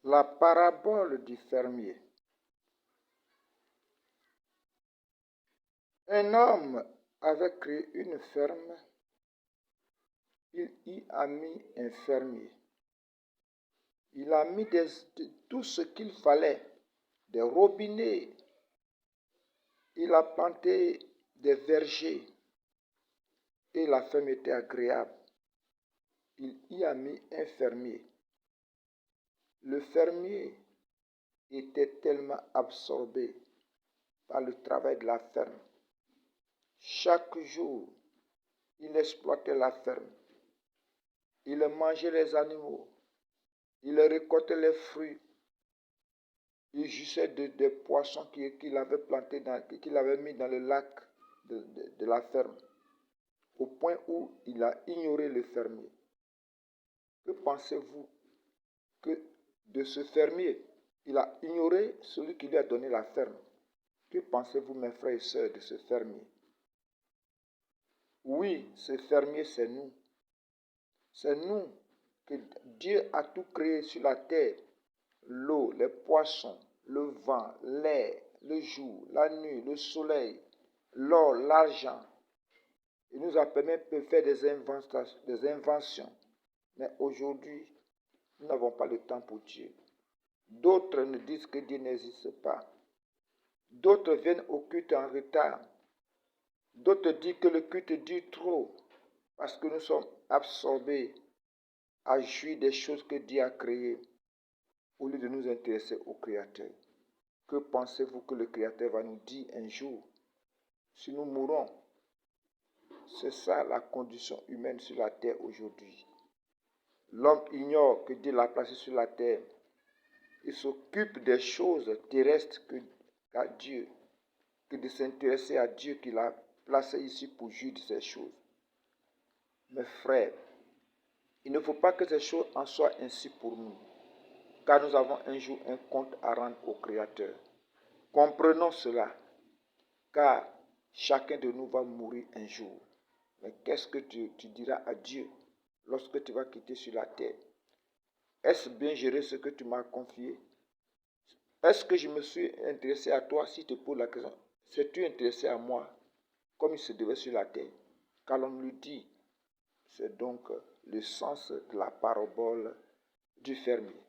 La parabole du fermier. Un homme avait créé une ferme. Il y a mis un fermier. Il a mis tout ce qu'il fallait, des robinets. Il a planté des vergers et la ferme était agréable. Il y a mis un fermier. Le fermier était tellement absorbé par le travail de la ferme. Chaque jour, il exploitait la ferme. Il mangeait les animaux. Il récoltait les fruits. Il jouissait des poissons qu'il avait plantés, qu'il avait mis dans le lac de la ferme. Au point où il a ignoré le fermier. Que pensez-vous de ce fermier? Il a ignoré celui qui lui a donné la ferme. Que pensez-vous, mes frères et sœurs, de ce fermier? Oui, ce fermier, c'est nous. C'est nous que Dieu a tout créé sur la terre. L'eau, les poissons, le vent, l'air, le jour, la nuit, le soleil, l'or, l'argent. Il nous a permis de faire des inventions. Mais aujourd'hui, nous n'avons pas le temps pour Dieu. D'autres nous disent que Dieu n'existe pas. D'autres viennent au culte en retard. D'autres disent que le culte dure trop parce que nous sommes absorbés à jouir des choses que Dieu a créées au lieu de nous intéresser au Créateur. Que pensez-vous que le Créateur va nous dire un jour si nous mourons? C'est ça la condition humaine sur la terre aujourd'hui. L'homme ignore que Dieu l'a placé sur la terre. Il s'occupe des choses terrestres qu'à Dieu, que de s'intéresser à Dieu qu'il a placé ici pour jouir de ces choses. Mes frères, il ne faut pas que ces choses en soient ainsi pour nous, car nous avons un jour un compte à rendre au Créateur. Comprenons cela, car chacun de nous va mourir un jour. Mais qu'est-ce que tu diras à Dieu lorsque tu vas quitter sur la terre? Est-ce bien gérer ce que tu m'as confié? Est-ce que je me suis intéressé à toi? Si tu te poses la question, sais-tu intéressé à moi comme il se devait sur la terre? Car l'on lui dit, c'est donc le sens de la parabole du fermier.